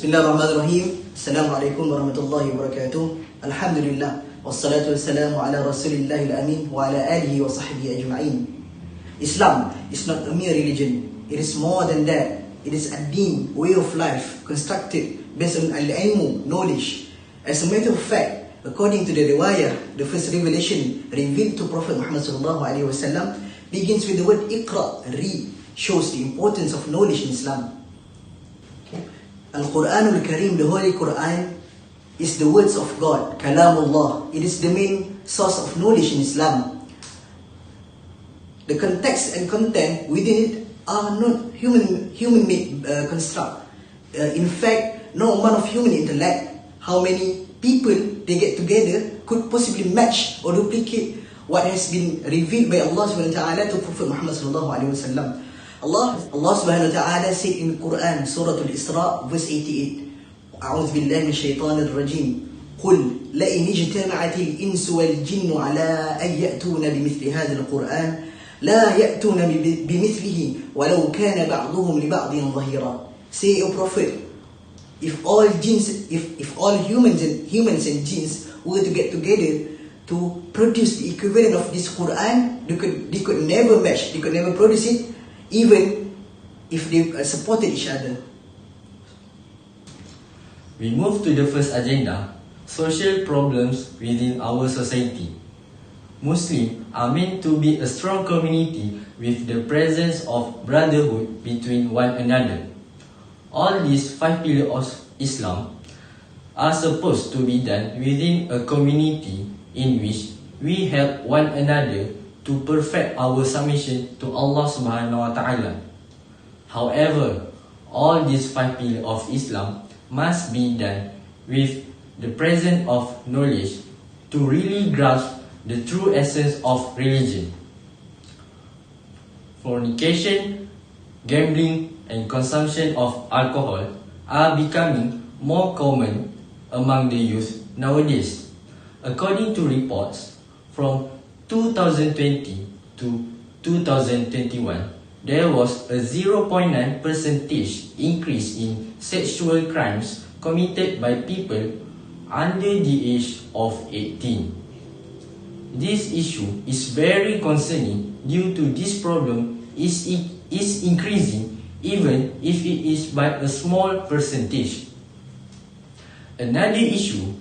Bismillahirrahmanirrahim. Assalamualaikum warahmatullahi wabarakatuh. Alhamdulillah. Wassalatu wassalamu ala rasulillahil amin wa ala alihi wa sahbihi ajma'in. Islam is not a mere religion. It is more than that. It is a deen, way of life, constructed based on al-ilmu, knowledge. As a matter of fact, according to the riwayah, the first revelation revealed to Prophet Muhammad sallallahu alaihi wasallam begins with the word Iqra, read, shows the importance of knowledge in Islam. Al-Quranul Kareem, the Holy Quran, is the words of God, Kalamullah. It is the main source of knowledge in Islam. The context and content within it are not human-made construct. In fact, no amount of human intellect, how many people they get together, could possibly match or duplicate what has been revealed by Allah subhanahu wa ta'ala to Prophet Muhammad sallallahu alaihi wasallam. Allah subhanahu wa ta'ala said in Quran, Surah Al-Isra, verse 88, أعوذ بالله من الشيطان الرجيم قل لئن اجتمعت الإنس والجن على أن يأتون بمثل هذا القرآن لا يأتون بمثله ولو كان بعضهم لبعض ظهيرا. Say, O Prophet, if all humans and jinns were to get together to produce the equivalent of this Quran, they could never match, they could never produce it, even if they supported each other. We move to the first agenda, social problems within our society. Muslims are meant to be a strong community with the presence of brotherhood between one another. All these 5 pillars of Islam are supposed to be done within a community in which we help one another to perfect our submission to Allah subhanahu wa ta'ala. However, all these 5 pillars of Islam must be done with the presence of knowledge to really grasp the true essence of religion. Fornication, gambling, and consumption of alcohol are becoming more common among the youth nowadays. According to reports from 2020 to 2021, there was a 0.9% increase in sexual crimes committed by people under the age of 18. This issue is very concerning due to this problem is increasing even if it is by a small percentage. Another issue,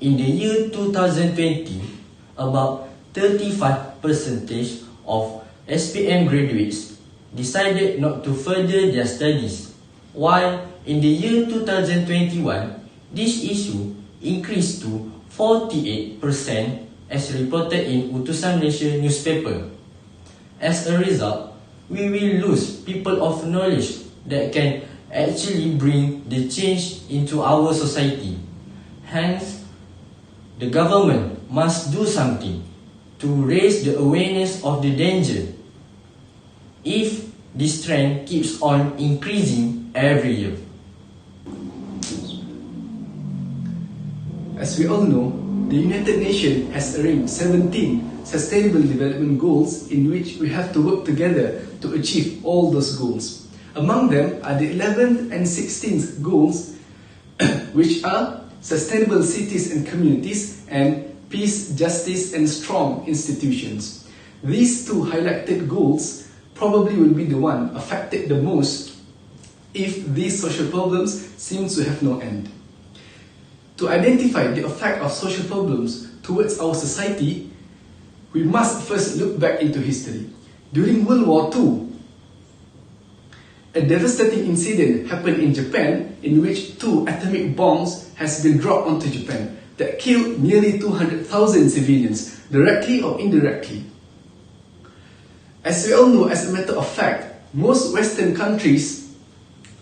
in the year 2020, about 35% of SPM graduates decided not to further their studies, while in the year 2021, this issue increased to 48% as reported in Utusan Malaysia newspaper. As a result, we will lose people of knowledge that can actually bring the change into our society. Hence, the government must do something to raise the awareness of the danger if this trend keeps on increasing every year. As we all know, the United Nations has arranged 17 Sustainable Development Goals in which we have to work together to achieve all those goals. Among them are the 11th and 16th goals which are sustainable cities and communities and peace, justice and strong institutions. These two highlighted goals probably will be the one affected the most if these social problems seem to have no end. To identify the effect of social problems towards our society, we must first look back into history. During World War II, a devastating incident happened in Japan in which 2 atomic bombs has been dropped onto Japan that killed nearly 200,000 civilians, directly or indirectly. As we all know, as a matter of fact, most Western countries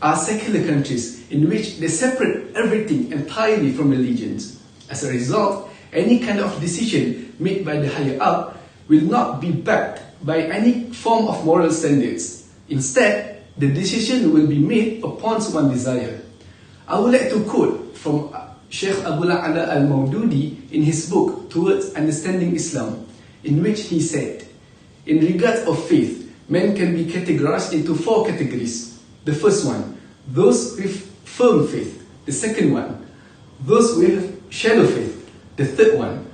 are secular countries in which they separate everything entirely from religions. As a result, any kind of decision made by the higher up will not be backed by any form of moral standards. Instead, the decision will be made upon one's desire. I would like to quote from Sheikh Abu Ala al-Maududi in his book Towards Understanding Islam, in which he said, in regards of faith, men can be categorized into 4 categories. The first one, those with firm faith. The second one, those who have shallow faith. The third one,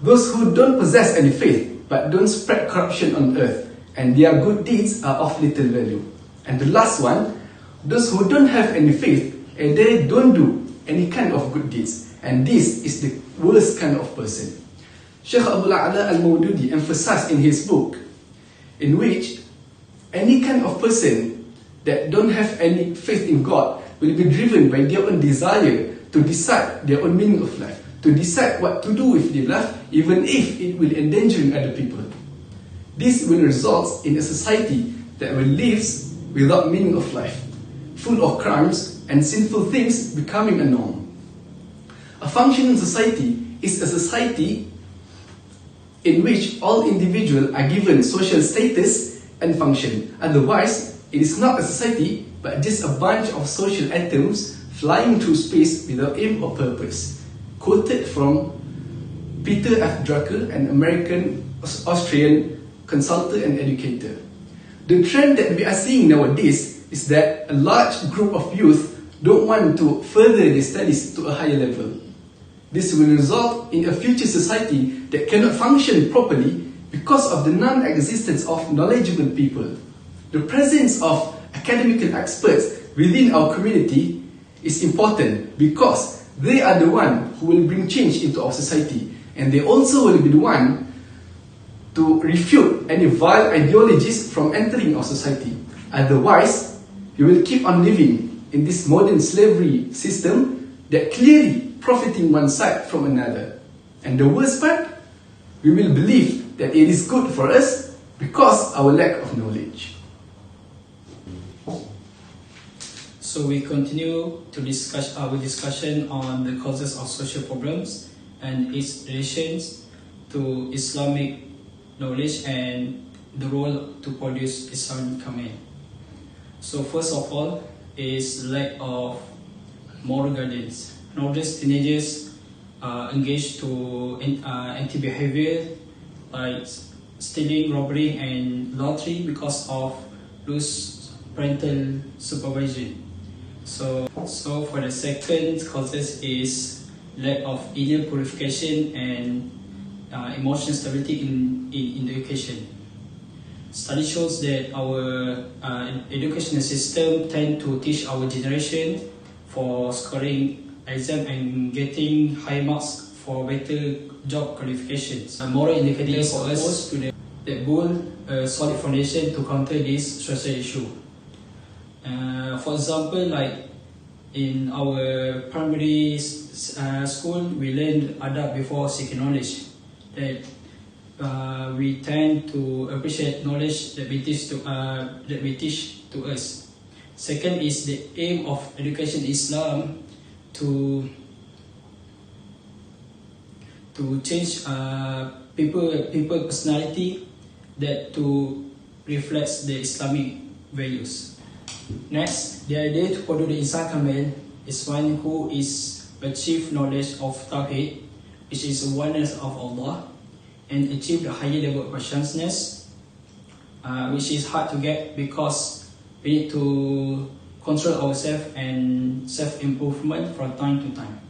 those who don't possess any faith but don't spread corruption on earth, and their good deeds are of little value. And the last one, those who don't have any faith and they don't do any kind of good deeds, and this is the worst kind of person. Sheikh Abdul A'la al-Mawdudi emphasized in his book, in which any kind of person that don't have any faith in God will be driven by their own desire to decide their own meaning of life, to decide what to do with their life, even if it will endanger other people. This will result in a society that will live without meaning of life, full of crimes and sinful things becoming a norm. A functioning society is a society in which all individuals are given social status and function. Otherwise, it is not a society but just a bunch of social atoms flying through space without aim or purpose. Quoted from Peter F. Drucker, an American-Austrian consultant and educator. The trend that we are seeing nowadays is that a large group of youth don't want to further their studies to a higher level. This will result in a future society that cannot function properly because of the non-existence of knowledgeable people. The presence of academic experts within our community is important because they are the one who will bring change into our society, and they also will be the one to refute any vile ideologies from entering our society. Otherwise, we will keep on living in this modern slavery system that clearly profiting one side from another. And the worst part, we will believe that it is good for us because our lack of knowledge. So we continue to discuss our discussion on the causes of social problems and its relations to Islamic knowledge and the role to produce Islamic command. So first of all is lack of moral guidance. Nowadays teenagers engage to anti-behavior like stealing, robbery and lottery because of loose parental supervision. So for the second causes is lack of inner purification and emotional stability in education. Study shows that our educational system tend to teach our generation for scoring exam and getting high marks for better job qualifications. A moral indicator for us that build a solid foundation to counter this social issue. For example, like in our primary school, we learn adab before seeking knowledge. That we tend to appreciate knowledge that we teach to us. Second is the aim of education in Islam to change people personality that to reflect the Islamic values. Next, the idea to produce the Insan Kamil is one who is achieve knowledge of Tawheed, which is the oneness of Allah, and achieve the higher level of consciousness, which is hard to get because we need to control ourselves and self-improvement from time to time.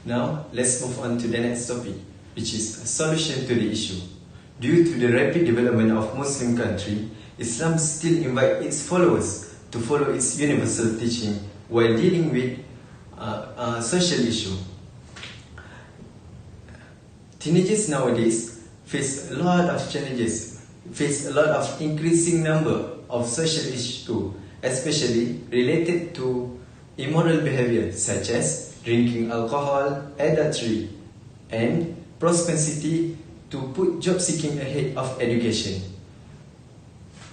Now, let's move on to the next topic, which is a solution to the issue. Due to the rapid development of Muslim country, Islam still invites its followers to follow its universal teaching while dealing with social issue. Teenagers nowadays face a lot of challenges, face a lot of increasing number of social issues, especially related to immoral behavior such as drinking alcohol, adultery, and propensity to put job seeking ahead of education.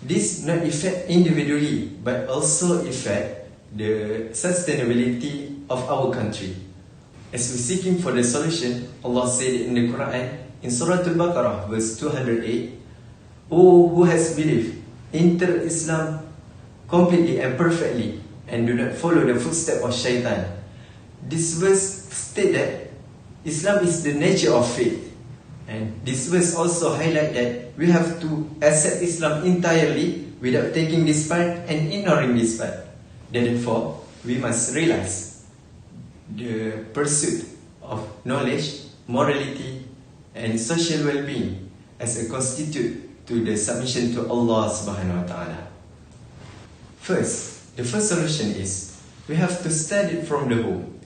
This not affect individually but also affect the sustainability of our country. As we're seeking for the solution, Allah said in the Quran in Surah Al-Baqarah verse 208, "O who has believed, enter Islam completely and perfectly and do not follow the footsteps of shaitan." This verse states that Islam is the nature of faith, and this verse also highlights that we have to accept Islam entirely without taking this part and ignoring this part. Therefore, we must realize the pursuit of knowledge, morality, and social well-being as a constitute to the submission to Allah subhanahu wa ta'ala. First, the first solution is we have to start it from the home.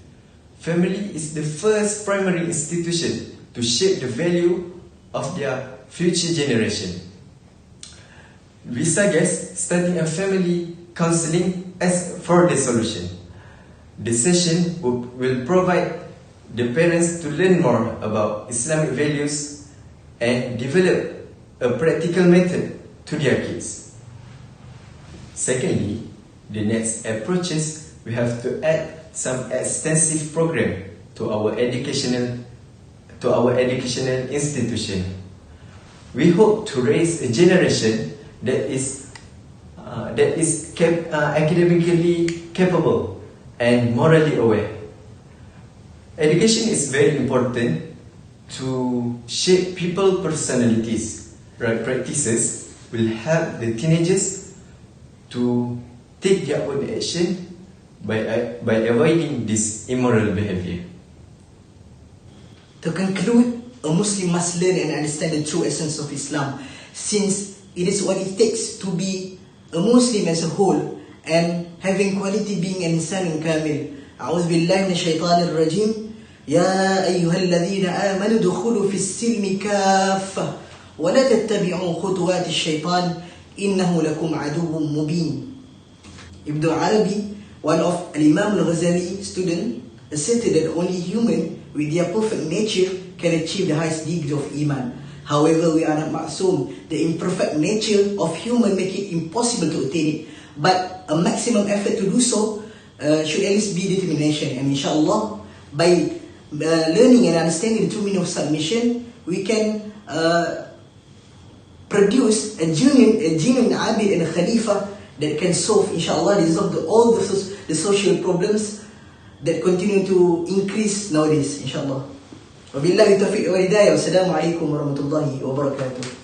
Family is the first primary institution to shape the value of their future generation. We suggest starting a family counseling as for the solution. The session will provide the parents to learn more about Islamic values and develop a practical method to their kids. Secondly, the next approaches, we have to add some extensive program to our educational institution. We hope to raise a generation that is academically capable and morally aware. Education is very important to shape people's personalities. Right practices will help the teenagers to take their own action by avoiding this immoral behavior. To conclude, a Muslim must learn and understand the true essence of Islam, since it is what it takes to be a Muslim as a whole and having quality being an insan kamil. أعوذ بالله من الشيطان الرجيم يا أيها الذين آمنوا ادخلوا في السلم كافة ولا تتبعوا خطوات الشيطان إنه لكم عدو مبين. Ibn Arabi, one of Imam al-Ghazali student, asserted that only human with their perfect nature can achieve the highest degree of Iman. However, we are not ma'soom. The imperfect nature of human make it impossible to attain it. But a maximum effort to do so should at least be determination. And inshallah, by learning and understanding the true meaning of submission, we can produce a genuine abid and a khalifa that can solve, inshallah, all the social problems that continue to increase nowadays, inshallah. Wabillahi taufiq wal hidayah. Wassalamu alaikum warahmatullahi wabarakatuh.